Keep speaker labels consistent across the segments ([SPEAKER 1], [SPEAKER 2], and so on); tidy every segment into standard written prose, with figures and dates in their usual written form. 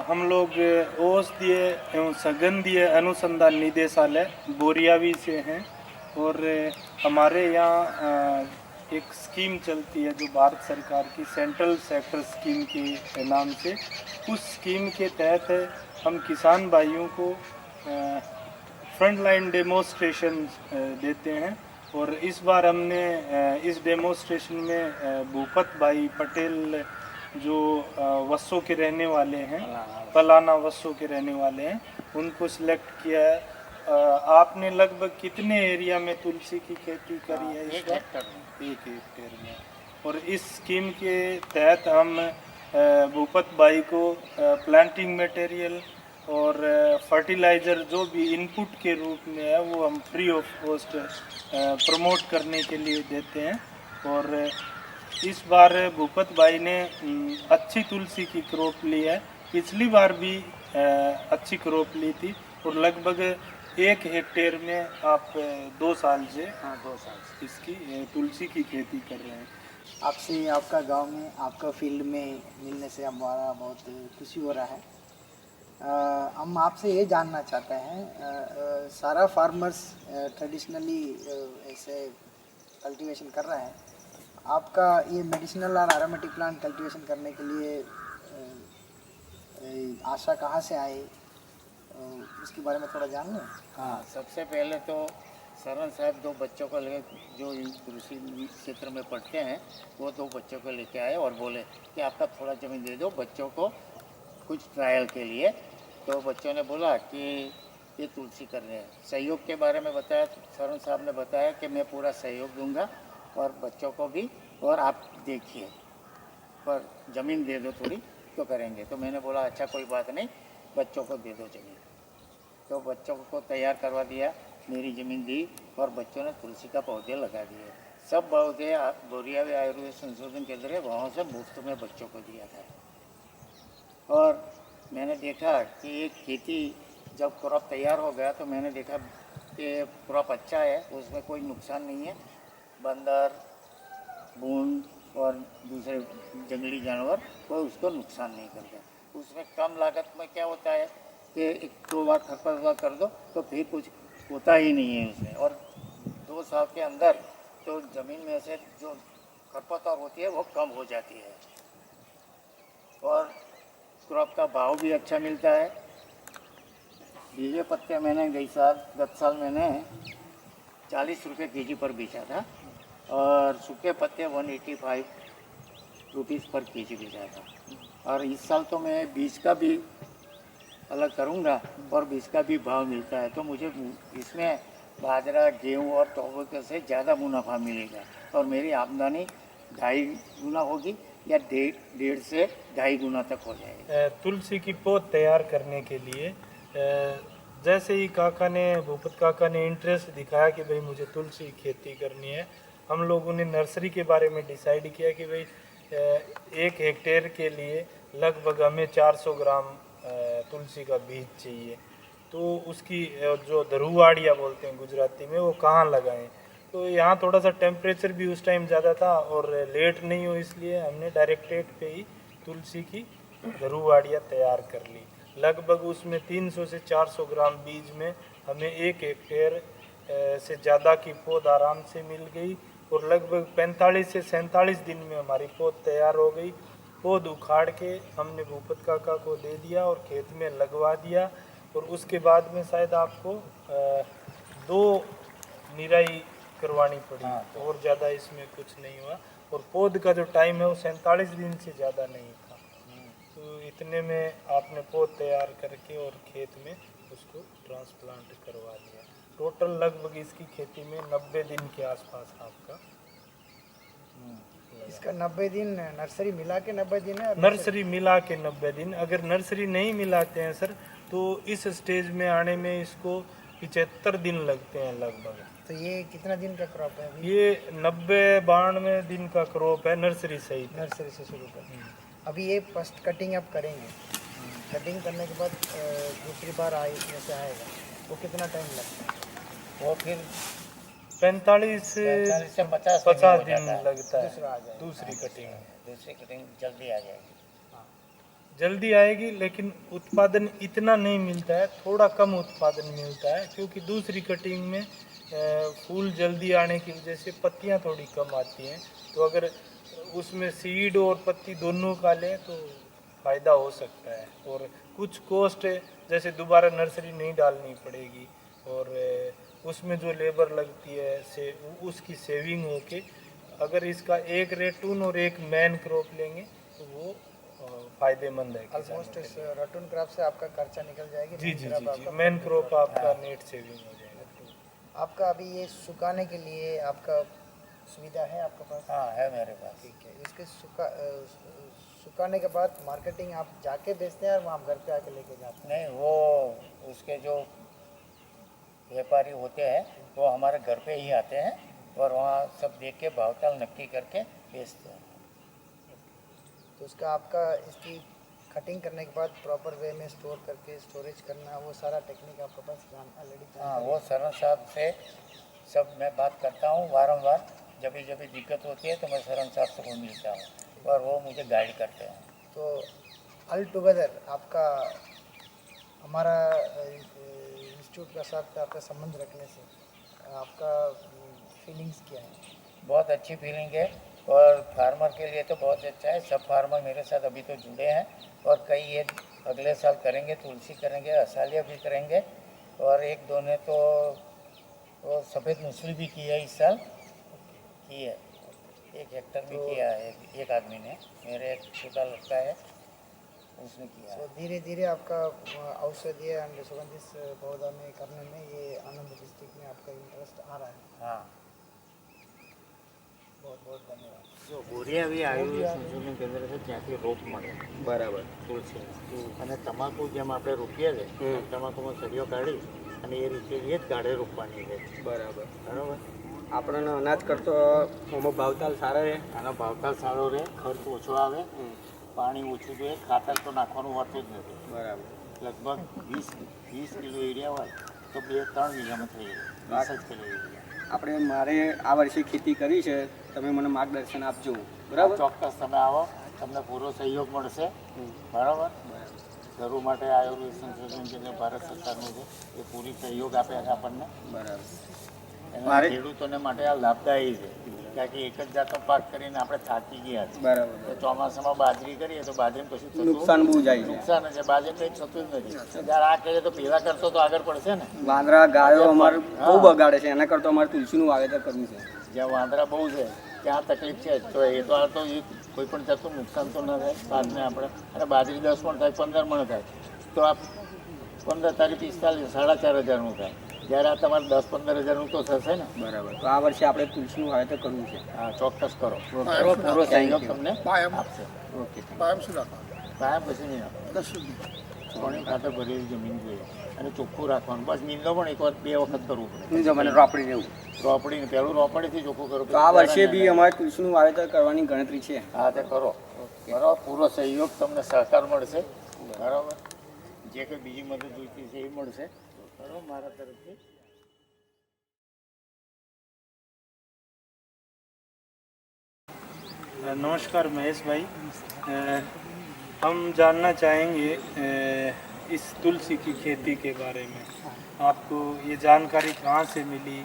[SPEAKER 1] हम लोग औषधीय एवं संगंधीय अनुसंधान निदेशालय बोरियावी से हैं और हमारे यहाँ एक स्कीम चलती है जो भारत सरकार की सेंट्रल सेक्टर स्कीम के नाम से। उस स्कीम के तहत हम किसान भाइयों को फ्रंट लाइन डेमोस्ट्रेशन देते हैं और इस बार हमने इस डेमोस्ट्रेशन में भूपत भाई पटेल जो वस्सों के रहने वाले हैं, पलाना वस्सों के रहने वाले हैं, उनको सिलेक्ट किया है। आपने लगभग कितने एरिया में तुलसी की खेती करी है?
[SPEAKER 2] एक हेक्टेयर
[SPEAKER 1] में। और इस स्कीम के तहत हम भूपत भाई को प्लांटिंग मटेरियल और फर्टिलाइज़र जो भी इनपुट के रूप में है वो हम फ्री ऑफ कॉस्ट प्रमोट करने के लिए देते हैं। और इस बार भूपत भाई ने अच्छी तुलसी की क्रॉप ली है। पिछली बार भी अच्छी क्रॉप ली थी और लगभग 1 हेक्टेयर में आप 2 साल से
[SPEAKER 2] 2 साल
[SPEAKER 1] इसकी तुलसी की खेती कर रहे हैं।
[SPEAKER 2] आपसे आपका गांव में आपका फील्ड में मिलने से हमारा बहुत खुशी हो रहा है। हम आपसे ये जानना चाहते हैं, सारा फार्मर्स ट्रेडिशनली ऐसे कल्टीवेशन कर रहे हैं, आपका ये मेडिसिनल और एरोमेटिक प्लांट कल्टीवेशन करने के लिए आशा कहाँ से आई, उसके बारे में थोड़ा जान लें।
[SPEAKER 3] हाँ, सबसे पहले तो सरन साहब 2 बच्चों को ले जो कृषि क्षेत्र में पढ़ते हैं वो 2 बच्चों को लेके आए और बोले कि आपका थोड़ा ज़मीन दे दो बच्चों को कुछ ट्रायल के लिए। तो बच्चों ने बोला कि ये तुलसी कर रहे हैं। सहयोग के बारे में बताया, सरन साहब ने बताया कि मैं पूरा सहयोग दूंगा और बच्चों को भी, और आप देखिए पर ज़मीन दे दो थोड़ी तो करेंगे। तो मैंने बोला अच्छा कोई बात नहीं, बच्चों को दे दो ज़मीन। तो बच्चों को तैयार करवा दिया, मेरी ज़मीन दी और बच्चों ने तुलसी का पौधे लगा दिए। सब पौधे बोरियावी आयुर्वेद संशोधन केंद्र है वहाँ से मुफ्त में बच्चों को दिया था। और मैंने देखा कि ये खेती जब क्रॉप तैयार हो गया तो मैंने देखा कि क्रॉप अच्छा है, उसमें कोई नुकसान नहीं है। बंदर, बूंद और दूसरे जंगली जानवर कोई उसको नुकसान नहीं करता। उसमें कम लागत में क्या होता है कि 1-2 बार खरपतवार कर दो तो फिर कुछ होता ही नहीं है उसमें। और 2 साल के अंदर तो ज़मीन में से जो खरपतवार होती है वो कम हो जाती है और क्रॉप का भाव भी अच्छा मिलता है। भीगे पत्ते मैंने गत साल मैंने 40 रुपये केजी पर बेचा था और सूखे पत्ते 185 रुपीज़ पर केजी बेचा था। और इस साल तो मैं बीज का भी अलग करूँगा और बीज का भी भाव मिलता है, तो मुझे इसमें बाजरा, गेहूँ और टोबैको से ज़्यादा मुनाफा मिलेगा और मेरी आमदनी 2.5 गुना होगी या 1.5 से 2.5 गुना तक हो जाएगी।
[SPEAKER 1] तुलसी की पौध तैयार करने के लिए जैसे ही भूपत काका ने इंटरेस्ट दिखाया कि भाई मुझे तुलसी की खेती करनी है, हम लोगों ने नर्सरी के बारे में डिसाइड किया कि भाई 1 हेक्टेयर के लिए लगभग हमें 400 ग्राम तुलसी का बीज चाहिए। तो उसकी जो धरुवाड़िया बोलते हैं गुजराती में, वो कहाँ लगाएं। तो यहाँ थोड़ा सा टेम्परेचर भी उस टाइम ज़्यादा था और लेट नहीं हो, इसलिए हमने डायरेक्टेड पे ही तुलसी की धरुवाड़िया तैयार कर ली। लगभग उसमें 300 से 400 ग्राम बीज में हमें 1 हेक्टेयर से ज़्यादा की पौध आराम से मिल गई और लगभग 45 से 47 दिन में हमारी पौध तैयार हो गई। पौध उखाड़ के हमने भूपत काका को दे दिया और खेत में लगवा दिया और उसके बाद में शायद आपको 2 निराई करवानी पड़ी और ज़्यादा इसमें कुछ नहीं हुआ। और पौध का जो टाइम है वो 47 दिन से ज़्यादा नहीं था। तो इतने में आपने पौध तैयार करके और खेत में उसको ट्रांसप्लांट करवा दिया। टोटल लगभग इसकी खेती में 90 दिन के आसपास आपका
[SPEAKER 2] इसका 90 दिन नर्सरी मिला के 90 दिन है।
[SPEAKER 1] नर्सरी मिला के 90 दिन। अगर नर्सरी नहीं मिलाते हैं सर तो इस स्टेज में आने में इसको 75 दिन लगते हैं लगभग।
[SPEAKER 2] तो ये कितना दिन का क्रॉप है अभी?
[SPEAKER 1] ये 90-92 दिन का क्रॉप है नर्सरी सहित।
[SPEAKER 2] नर्सरी से शुरू कर अभी ये फर्स्ट कटिंग अब करेंगे। कटिंग करने के बाद दूसरी बार जैसे आएगा वो कितना टाइम लगता है?
[SPEAKER 3] वो फिर
[SPEAKER 1] 45 से
[SPEAKER 3] 50
[SPEAKER 1] दिन लगता है
[SPEAKER 2] दूसरा आ जाएगा।
[SPEAKER 1] दूसरी कटिंग।
[SPEAKER 3] दूसरी कटिंग जल्दी आ जाएगी।
[SPEAKER 1] जल्दी आएगी, लेकिन उत्पादन इतना नहीं मिलता है, थोड़ा कम उत्पादन मिलता है, क्योंकि दूसरी कटिंग में फूल जल्दी आने की वजह से पत्तियां थोड़ी कम आती हैं। तो अगर उसमें सीड और पत्ती दोनों का लें तो फ़ायदा हो सकता है। और कुछ कॉस्ट जैसे दोबारा नर्सरी नहीं डालनी पड़ेगी, और उसमें जो लेबर लगती है से उसकी सेविंग होके अगर इसका एक रेटून और एक मैन क्रॉप लेंगे तो वो फायदेमंद है किसानों
[SPEAKER 2] ऑलमोस्ट
[SPEAKER 1] के
[SPEAKER 2] इस
[SPEAKER 1] लिए।
[SPEAKER 2] रटून क्रॉप से आपका खर्चा निकल जाएगी।
[SPEAKER 1] जी
[SPEAKER 2] main
[SPEAKER 1] जी
[SPEAKER 2] crop
[SPEAKER 1] जी जी
[SPEAKER 2] आपका
[SPEAKER 1] मैन
[SPEAKER 2] profit
[SPEAKER 1] क्रॉप
[SPEAKER 2] होगा।
[SPEAKER 1] आपका नेट सेविंग हो जाएगा।
[SPEAKER 2] आपका अभी ये सुखाने के लिए आपका सुविधा है आपके पास?
[SPEAKER 3] हाँ है मेरे पास।
[SPEAKER 2] ठीक है। इसके सुखाने के बाद मार्केटिंग आप जाके बेचते हैं और वहाँ घर पे आके लेके जाते हैं?
[SPEAKER 3] नहीं, वो उसके जो व्यापारी होते हैं वो हमारे घर पे ही आते हैं और वहाँ सब देख के भावताल नक्की करके बेचते हैं।
[SPEAKER 2] तो उसका आपका इसकी कटिंग करने के बाद प्रॉपर वे में स्टोर करके स्टोरेज करना, वो सारा टेक्निक आपके पास ऑलरेडी?
[SPEAKER 3] हाँ, वो सरन साहब से सब मैं बात करता हूँ वारंवार। जब भी दिक्कत होती है तो मैं सरन साहब से वो मिलता हूँ और वो मुझे गाइड करते हैं।
[SPEAKER 2] तो ऑल टुगेदर आपका हमारा इंस्टीट्यूट का साथ आपका संबंध रखने से आपका फीलिंग्स क्या है?
[SPEAKER 3] बहुत अच्छी फीलिंग है और फार्मर के लिए तो बहुत अच्छा है। सब फार्मर मेरे साथ अभी तो जुड़े हैं और कई ये अगले साल करेंगे, तुलसी करेंगे, असालिया भी करेंगे और एक दो ने तो वो सफ़ेद मूसली भी की है इस साल की है। 1 हेक्टर में किया है एक आदमी ने, मेरे एक छोटा लड़का है उसने किया है।
[SPEAKER 2] धीरे धीरे आपका औषधीय एंड सुगंधित पौधा में करने में ये आनंद डिस्ट्रिक्ट में आपका इंटरेस्ट आ रहा है।
[SPEAKER 3] हाँ,
[SPEAKER 2] बहुत बहुत धन्यवाद।
[SPEAKER 3] જો બોરિયા બી આયુર્વેદ સંશોધન કેન્દ્ર છે ત્યાંથી રોપ મળે
[SPEAKER 4] બરાબર.
[SPEAKER 3] તુલસી અને તમાકુ જેમ આપણે રોપીએ છીએ તમાકુમાં સળીઓ કાઢી અને એ રીતે એ જ ગાઢે રોપવાની છે.
[SPEAKER 4] બરાબર.
[SPEAKER 3] બરાબર.
[SPEAKER 4] આપણને અનાજ કરતો આમાં ભાવતાલ સારા રહે.
[SPEAKER 3] આનો ભાવતાલ સારો રહે, ખર્ચ ઓછો આવે, પાણી ઓછું જોઈએ, ખાતર તો નાખવાનું હોતું જ નથી.
[SPEAKER 4] બરાબર.
[SPEAKER 3] લગભગ 20 કિલો એરિયા હોય તો 2-3 વીઘામાં થઈ જાય, 20 જ કિલો એરિયા.
[SPEAKER 4] આપણે મારે આ વર્ષે ખેતી કરી છે, તમે મને માર્ગદર્શન આપજો.
[SPEAKER 3] બરાબર,
[SPEAKER 4] બરાબર.
[SPEAKER 3] ચોક્કસ તમે આવો, તમને પૂરો સહયોગ મળશે. બરાબર. જરૂર માટે આયુર્વેદ સંશોધન કેન્દ્ર ભારત સરકારનું છે, એ પૂરી સહયોગ આપે છે આપણને.
[SPEAKER 4] બરાબર.
[SPEAKER 3] એના ખેડૂતોને માટે આ લાભદાયી છે, કારણ કે એક જ જાતનો પાક કરીને આપણે થાકી ગયા છે.
[SPEAKER 4] બરાબર.
[SPEAKER 3] તો ચોમાસામાં બાજરી કરીએ તો બાજરીને કશું થતું
[SPEAKER 4] નુકસાન બહુ જાય છે.
[SPEAKER 3] નુકસાન છે, બાજરી કંઈ થતું જ નથી. જ્યારે આ કરીએ તો પહેલાં કરતો તો આગળ પડશે ને.
[SPEAKER 4] વાંદરા ગાયો અમારે બહુ બગાડે છે, એના કરતાં અમારે તુલસીનું વાવેતર કરવું છે.
[SPEAKER 3] જ્યાં વાંદરા બહુ છે ત્યાં તકલીફ છે, તો એ તો આ તો કોઈ પણ જાતનું નુકસાન તો ન થાય પાકને આપણે. અને બાજરી 10 મણ થાય, 15 મણ થાય તો આ 15 તારીખ 45 4,500 થાય. જ્યારે આ તમારે 10-15 હજારનું તો થશે ને.
[SPEAKER 4] બરાબર. તો આ વર્ષે આપણે તુલસીનું વાવેતર કરવું છે.
[SPEAKER 3] હા, ચોક્કસ કરો. પૂરો સહયોગ તમને આપશે.
[SPEAKER 4] ઓકે.
[SPEAKER 3] કાયમ પછી નહીં આપે. પાણી ખાતર ભરેલી જમીન જોઈએ અને ચોખ્ખું રાખવાનું. બસ નીંદો પણ 1 વખત 2 વખત કરવું પડે.
[SPEAKER 4] જો મને રોપડી રહેવું.
[SPEAKER 3] રોપડીને પહેલું રોપડીથી ચોખ્ખું કરો.
[SPEAKER 4] તો આ વર્ષે બી અમારે તુલસીનું વાવેતર કરવાની ગણતરી છે.
[SPEAKER 3] હા, તે કરો. બરાબર, પૂરો સહયોગ તમને સહકાર મળશે. બરાબર, જે કંઈ બીજી મદદ જોઈતી છે એ મળશે. બરાબર, મારા તરફથી.
[SPEAKER 1] नमस्कार महेश भाई, हम जानना चाहेंगे इस तुलसी की खेती के बारे में। आपको ये जानकारी कहाँ से मिली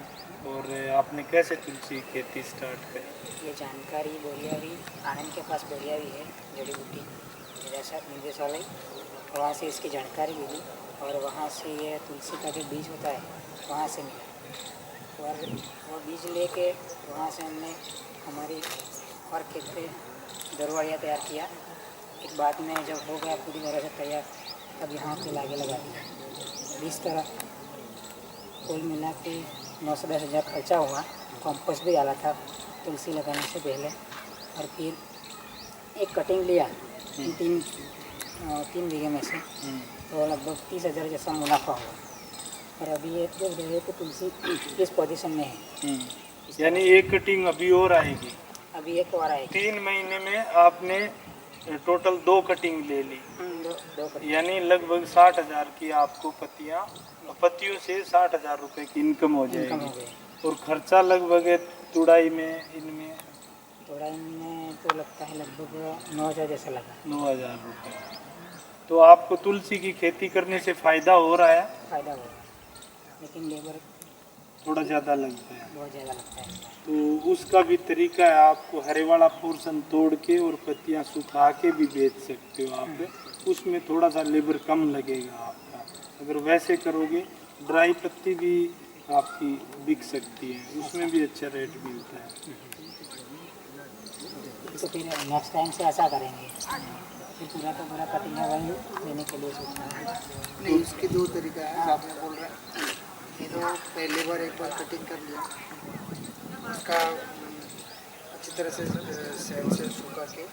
[SPEAKER 1] और आपने कैसे तुलसी की खेती स्टार्ट करी?
[SPEAKER 5] ये जानकारी बोरियावी आनंद के पास बोरियावी है जड़ी बूटी निदेशालय, वहाँ से इसकी जानकारी मिली और वहाँ से ये तुलसी का जो बीज होता है वहाँ से मिला और वो बीज लेके वहाँ से हमने हमारी और खेत पे दरवाड़िया तैयार किया। एक बाद में जब हो गया पूरी तरह से तैयार तब यहाँ पे लागे लगा दिया। 20 तरह कुल मिला के 9-10 हज़ार खर्चा हुआ। कंपोस्ट भी डाला था तुलसी लगाने से पहले और फिर एक कटिंग लिया 3 बीघे में से, तो लगभग 30,000 जैसा मुनाफा हुआ। और अभी ये जो रहे तो तुलसी इस पोजीशन में है।
[SPEAKER 1] यानी एक कटिंग अभी और आएगी?
[SPEAKER 5] अभी एक और आएगी।
[SPEAKER 1] 3 महीने में आपने टोटल 2 कटिंग ले ली,
[SPEAKER 5] दो कटिंग।
[SPEAKER 1] यानी लगभग 60,000 की आपको पत्तियों से 60,000 रुपये की इनकम हो
[SPEAKER 5] इनकम हो
[SPEAKER 1] जाएगी।
[SPEAKER 5] गई।
[SPEAKER 1] और खर्चा लगभग तुड़ाई में इनमें
[SPEAKER 5] तोड़ाई में तो लगता है लगभग 9,000 जैसा लगा।
[SPEAKER 1] 9,000 रुपये। तो आपको तुलसी की खेती करने से फ़ायदा हो रहा है?
[SPEAKER 5] फ़ायदा हो रहा है, लेकिन लेबर
[SPEAKER 1] थोड़ा ज़्यादा लगता है।
[SPEAKER 5] बहुत ज़्यादा लगता है।
[SPEAKER 1] तो उसका भी तरीका है, आपको हरे वाला पोर्शन तोड़ के और पत्तियां सुखा के भी बेच सकते हो आप। उसमें थोड़ा सा लेबर कम लगेगा आपका। अगर वैसे करोगे ड्राई पत्ती भी आपकी बिक सकती है, उसमें भी अच्छा रेट मिलता है।
[SPEAKER 5] तो फिर नेक्स्ट टाइम से ऐसा करेंगे, फिर पूरा का पूरा कटिंग है वही लेने के लिए सोचना है।
[SPEAKER 2] नहीं, इसके दो तरीका है। आपने बोल रहे हैं ये तो पहले बार एक बार कटिंग कर लिया, उसका अच्छी तरह से सेल से सुखा के,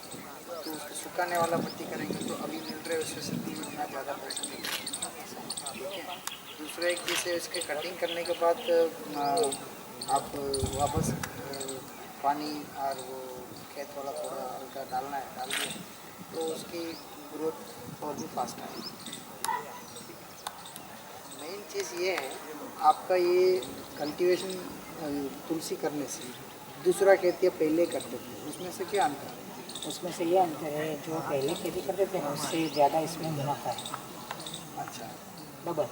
[SPEAKER 2] तो उसको सुखाने वाला पट्टी करेंगे तो अभी मिल रहे उससे 70 में इतना ज़्यादा पैसा मिलेगा। ठीक है। दूसरा एक चीज़ है, इसके कटिंग करने के बाद आप वापस पानी और वो खेत वाला थोड़ा हल्का डालना है, डाल दिया तो उसकी ग्रोथ और भी फास्ट आएगी। मेन चीज़ ये है, आपका ये कल्टीवेशन तुलसी करने से दूसरा खेती पहले करते थे, उसमें से क्या अंतर है?
[SPEAKER 5] उसमें से ये अंतर है, जो पहले खेती करते थे ना उससे ज़्यादा इसमें मुनाफा है।
[SPEAKER 2] अच्छा,
[SPEAKER 5] डबल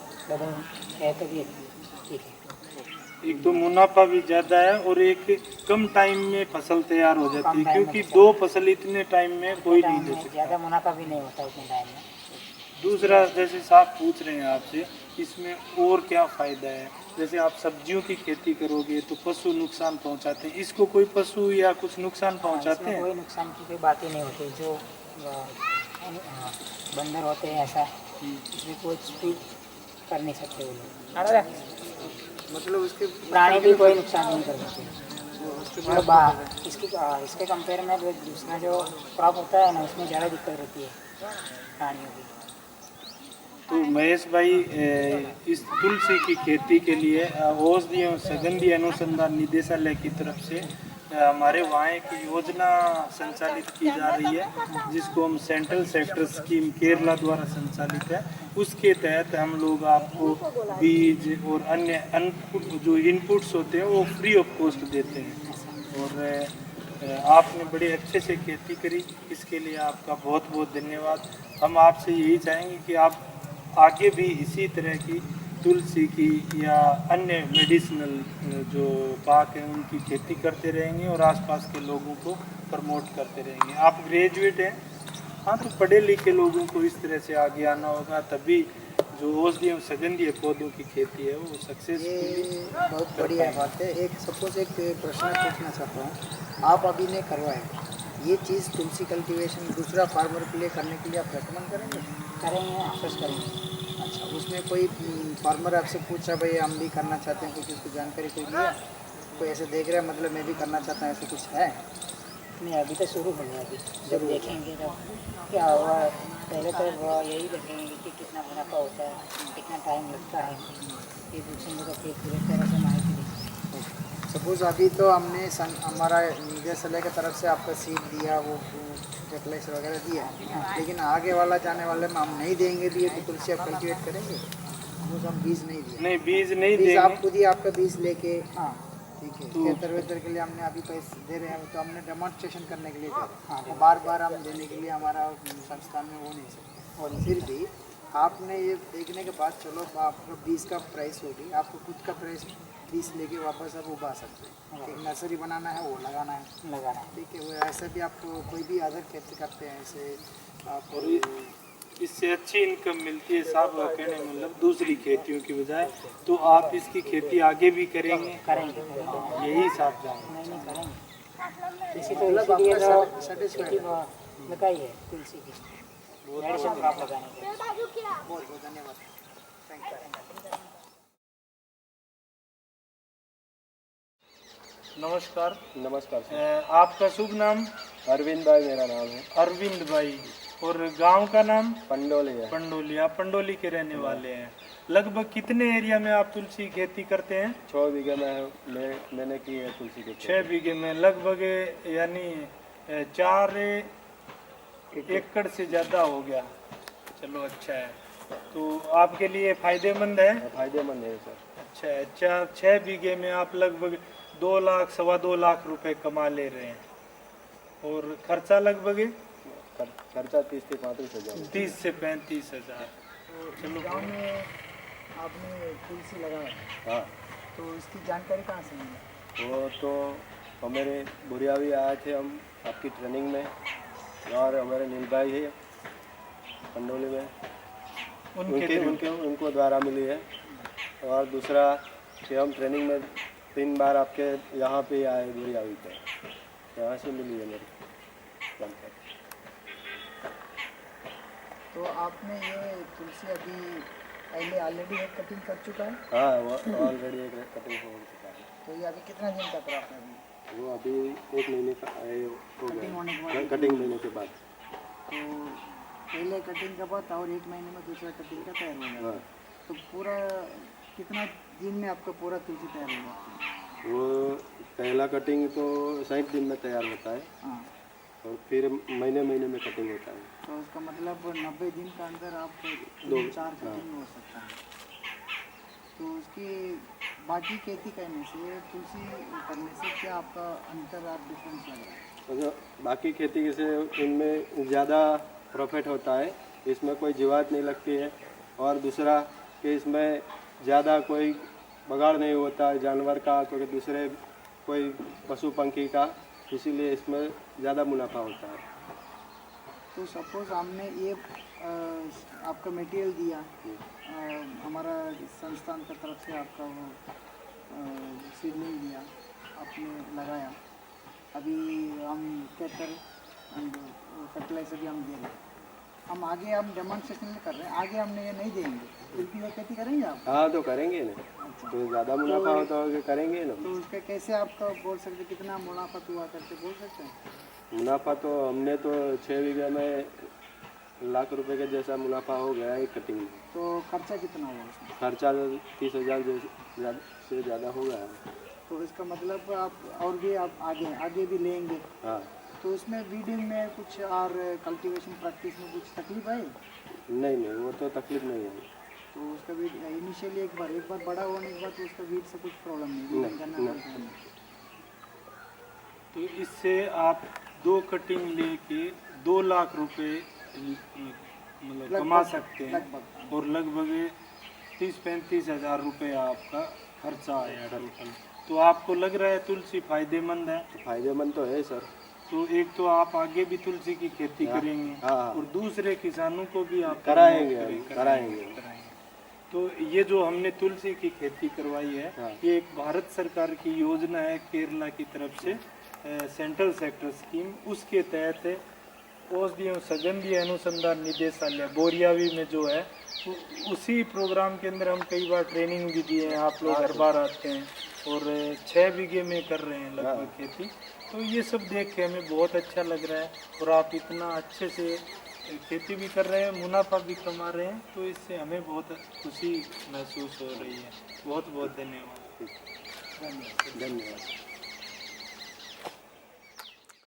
[SPEAKER 5] है तो भी ठीक है।
[SPEAKER 1] एक तो मुनाफा भी ज़्यादा है और एक कम टाइम में फसल तैयार हो जाती
[SPEAKER 5] कम
[SPEAKER 1] है,
[SPEAKER 5] टाइम में
[SPEAKER 1] क्योंकि
[SPEAKER 5] फसल।
[SPEAKER 1] 2 फसल इतने टाइम में कोई नहीं ले सकता।
[SPEAKER 5] ज़्यादा मुनाफा भी नहीं होता उतने टाइम में।
[SPEAKER 1] दूसरा, जैसे साहब पूछ रहे हैं आपसे, इसमें और क्या फ़ायदा है? जैसे आप सब्जियों की खेती करोगे तो पशु नुकसान पहुंचाते हैं, इसको कोई पशु या कुछ नुकसान पहुंचाते
[SPEAKER 5] इसमें
[SPEAKER 1] हैं?
[SPEAKER 5] कोई नुकसान की कोई बात ही नहीं होती। जो बंदर होते हैं ऐसा, इसमें कुछ भी कर नहीं सकते वो लोग।
[SPEAKER 2] मतलब उसके
[SPEAKER 5] प्राणी भी कोई नुकसान नहीं कर सकते।
[SPEAKER 2] उसके
[SPEAKER 5] और इसके कंपेयर में जो दूसरा जो क्रॉप होता है ना उसमें ज़्यादा दिक्कत रहती है प्राणियों की।
[SPEAKER 1] तो महेश भाई, इस तुलसी की खेती के लिए औषधि एवं सगंधी अनुसंधान निदेशालय की तरफ से हमारे वहाँ एक योजना संचालित की जा रही है, जिसको हम सेंट्रल सेक्टर स्कीम केरला द्वारा संचालित है। उसके तहत हम लोग आपको बीज और अन्य जो इनपुट्स होते हैं वो फ्री ऑफ कॉस्ट देते हैं। और आपने बड़े अच्छे से खेती करी, इसके लिए आपका बहुत बहुत धन्यवाद। हम आपसे यही चाहेंगे कि आप आगे भी इसी तरह की तुलसी की या अन्य मेडिसिनल जो पाक हैं उनकी खेती करते रहेंगे और आसपास के लोगों को प्रमोट करते रहेंगे। आप ग्रेजुएट हैं, हाँ, तो पढ़े लिखे लोगों को इस तरह से आगे आना होगा, तभी जो औषधीय सगंधीय पौधों की खेती है वो सक्सेसफुली।
[SPEAKER 2] ये बहुत बढ़िया बात है। एक सपोज एक प्रश्न पूछना चाहता हूँ, आप अभी ने करवाए ये चीज़ तुलसी कल्टीवेशन दूसरा फार्मर के लिए करने के लिए आप रेकमेंड करेंगे?
[SPEAKER 5] करेंगे, अफसोस करेंगे।
[SPEAKER 2] अच्छा, उसमें कोई फार्मर आपसे पूछा भाई हम भी करना चाहते हैं, कुछ उसकी जानकारी कोई लिया, कोई ऐसे देख रहा है मतलब मैं भी करना चाहता हूँ, ऐसे कुछ है?
[SPEAKER 5] नहीं, अभी तो शुरू हो गया। अभी जब देखेंगे तो क्या होगा, पहले तो वो यही देखेंगे कि कितना मुनाफा होता है, कितना टाइम लगता है, ये पूछेंगे तो फिर पूरी तरह से माहिती देंगे।
[SPEAKER 2] सपोज अभी तो हमने हमारा निदेशालय की तरफ से आपका सीट दिया, वो फर्टिलाइजर वगैरह दिया, लेकिन आगे वाला जाने वाले में हम नहीं देंगे दिए तो तुलसी आप कल्टीवेट करेंगे? सपोज हम बीज नहीं दिए,
[SPEAKER 1] नहीं, बीज नहीं
[SPEAKER 2] बीज
[SPEAKER 1] देंगे।
[SPEAKER 2] आप खुद ही आपका बीज लेके,
[SPEAKER 5] हाँ,
[SPEAKER 2] ठीक है,
[SPEAKER 1] तो-
[SPEAKER 2] खेतर वेतर के लिए हमने अभी पैसे दे रहे हैं तो हमने डेमोन्स्ट्रेशन करने के लिए दे रहे हैं, बार बार हम देने के लिए हमारा संस्थान में वो नहीं सकते। और फिर भी आपने ये देखने के बाद चलो आपका बीज का प्राइस होगी, आपको खुद का प्राइस बीज लेके वापस आप उगा सकते हैं। एक नर्सरी बनाना है वो लगाना है,
[SPEAKER 5] लगाना।
[SPEAKER 2] ठीक है। वो ऐसे भी आपको कोई भी अदर खेती करते हैं ऐसे आप,
[SPEAKER 1] और इससे अच्छी इनकम मिलती है साहब, कहने में मतलब दूसरी खेतियों की बजाय। तो आप इसकी खेती आगे भी करेंगे?
[SPEAKER 5] करेंगे।
[SPEAKER 1] यही साहब जान।
[SPEAKER 5] नहीं करेंगे। इसी तो
[SPEAKER 2] मतलब
[SPEAKER 5] इसीलिए
[SPEAKER 2] आपका
[SPEAKER 5] तो
[SPEAKER 2] satisfied
[SPEAKER 5] खेती लगाई है तुलसी की, मेडिसिन क्रॉप लगाने के लिए।
[SPEAKER 2] बहुत बहुत धन्यवाद, थैंक यू।
[SPEAKER 1] नमस्कार।
[SPEAKER 4] नमस्कार सर।
[SPEAKER 1] आपका शुभ नाम?
[SPEAKER 4] अरविंद भाई मेरा नाम है।
[SPEAKER 1] अरविंद भाई। और गांव का नाम?
[SPEAKER 4] पंडोली है।
[SPEAKER 1] पंडोली। आप पंडोली के रहने वाले हैं। लगभग कितने एरिया में आप तुलसी खेती करते हैं?
[SPEAKER 4] 6 बीघे में मैंने की है तुलसी की खेती।
[SPEAKER 1] 6 बीघे में लगभग, यानी 4 एकड़ से ज़्यादा हो गया। चलो अच्छा है, तो आपके लिए फ़ायदेमंद है।
[SPEAKER 4] फायदेमंद है सर।
[SPEAKER 1] अच्छा है। 6 बीघे में आप लगभग 2 लाख, 2.25 लाख रुपए कमा ले रहे हैं। और खर्चा लगभग
[SPEAKER 6] खर्चा 30 से 35 हज़ार।
[SPEAKER 1] 30 से 35 हज़ार।
[SPEAKER 2] चलो गाँव में आपने तुलसी लगाया,
[SPEAKER 6] हाँ,
[SPEAKER 2] तो इसकी जानकारी कहाँ से मिली?
[SPEAKER 6] वो तो हमारे बुरियावी आए थे हम आपकी ट्रेनिंग में, और हमारे नील भाई है पंडोली में, उनको द्वारा मिली है। और दूसरा कि हम ट्रेनिंग में 3 बार आपके यहाँ पे आए बुरियावी पे, यहाँ से मिली है मेरी जानकारी।
[SPEAKER 2] तो आपने ये तुलसी अभी पहले ऑलरेडी एक कटिंग कर चुका है,
[SPEAKER 6] हाँ, वो ऑलरेडी एक कटिंग हो चुका है।
[SPEAKER 2] तो ये अभी कितना दिन तक रहा है? अभी
[SPEAKER 6] वो अभी 1 महीने का हो
[SPEAKER 2] कटिंग होने के
[SPEAKER 6] गया,
[SPEAKER 2] बाद?
[SPEAKER 6] कटिंग लेने के बाद।
[SPEAKER 2] तो पहले कटिंग के बाद और 1 महीने में दूसरा कटिंग का तैयार हो जाएगा।
[SPEAKER 6] हाँ,
[SPEAKER 2] तो पूरा कितना दिन में आपका पूरा तुलसी तैयार हो जाता है?
[SPEAKER 6] वो पहला कटिंग तो 60 दिन में तैयार होता है,
[SPEAKER 2] हाँ,
[SPEAKER 6] और फिर महीने महीने में कटिंग होता है।
[SPEAKER 2] तो उसका मतलब 90 दिन का अंदर आप 4 कटिंग हो सकता है। तो उसकी बाकी खेती करने से, तुलसी करने से क्या आपका अंतर आप डिफरेंस लग रहा है?
[SPEAKER 6] तो बाकी खेती से इनमें ज़्यादा प्रॉफिट होता है, इसमें कोई जीवात नहीं लगती है, और दूसरा कि इसमें ज़्यादा कोई बगाड़ नहीं होता है जानवर का, क्योंकि दूसरे कोई पशु पंखी का, इसीलिए इसमें ज़्यादा मुनाफा होता है।
[SPEAKER 2] तो सपोज हमने ये आपका मटेरियल दिया, हमारा संस्थान की तरफ से आपका वो सीडलिंग दिया, आपने लगाया, अभी हम ट्रैक्टर एंड फर्टिलाइजर भी हम दे रहे हैं, हम आगे हम डेमोन्स्ट्रेशन में कर रहे हैं, आगे हमने ये नहीं देंगे, फिर भी ये खेती करेंगे आप?
[SPEAKER 6] हाँ, तो करेंगे ना,
[SPEAKER 2] अच्छा,
[SPEAKER 6] तो ज़्यादा मुनाफा होता होगा, करेंगे ना।
[SPEAKER 2] तो उसका कैसे आपका बोल सकते, कितना मुनाफा हुआ करके बोल सकते हैं?
[SPEAKER 6] मुनाफा तो हमने तो 6 बीघे में लाख रुपए के जैसा मुनाफा हो गया एक कटिंग में।
[SPEAKER 2] तो खर्चा कितना हुआ उसमें?
[SPEAKER 6] खर्चा 30 हज़ार से ज़्यादा हो गया है।
[SPEAKER 2] तो इसका मतलब आप और भी आप आगे भी लेंगे,
[SPEAKER 6] हाँ,
[SPEAKER 2] तो उसमें वीडिंग में कुछ और कल्टीवेशन प्रैक्टिस में कुछ तकलीफ आई?
[SPEAKER 6] नहीं, वो तो तकलीफ नहीं है।
[SPEAKER 2] तो उसका भी इनिशियली एक बार बड़ा होने के बाद तो उसका वीट से कुछ प्रॉब्लम नहीं,
[SPEAKER 6] नहीं,
[SPEAKER 2] वीडिंग करना
[SPEAKER 6] नहीं।
[SPEAKER 2] पड़ता है।
[SPEAKER 1] तो इससे आप 2 कटिंग लेके 2 लाख रुपए मतलब कमा सकते हैं,
[SPEAKER 2] लगभग।
[SPEAKER 1] और लगभग 30-35 हज़ार रुपये आपका खर्चा आया टोटल। तो आपको लग रहा है तुलसी फायदेमंद है?
[SPEAKER 6] फायदेमंद तो है सर।
[SPEAKER 1] तो एक तो आप आगे भी तुलसी की खेती करेंगे,
[SPEAKER 6] हाँ।
[SPEAKER 1] और दूसरे किसानों को भी आप
[SPEAKER 6] कराएंगे।
[SPEAKER 1] तो ये जो हमने तुलसी की खेती करवाई है,
[SPEAKER 6] हाँ।
[SPEAKER 1] ये एक भारत सरकार की योजना है केरला की तरफ से, सेंट्रल सेक्टर स्कीम, उसके तहत औषधि सगंधीय अनुसंधान निदेशालय बोरियावी में जो है, उसी प्रोग्राम के अंदर हम कई बार ट्रेनिंग भी दिए हैं। आप लोग हर बार आते हैं, और 6 बीघे में कर रहे हैं लगभग खेती। तो ये सब देख के हमें बहुत अच्छा लग रहा है, और आप इतना अच्छे से खेती भी कर रहे हैं, मुनाफा भी कमा रहे हैं, तो इससे हमें बहुत खुशी महसूस हो रही है। बहुत बहुत धन्यवाद।
[SPEAKER 6] धन्यवाद।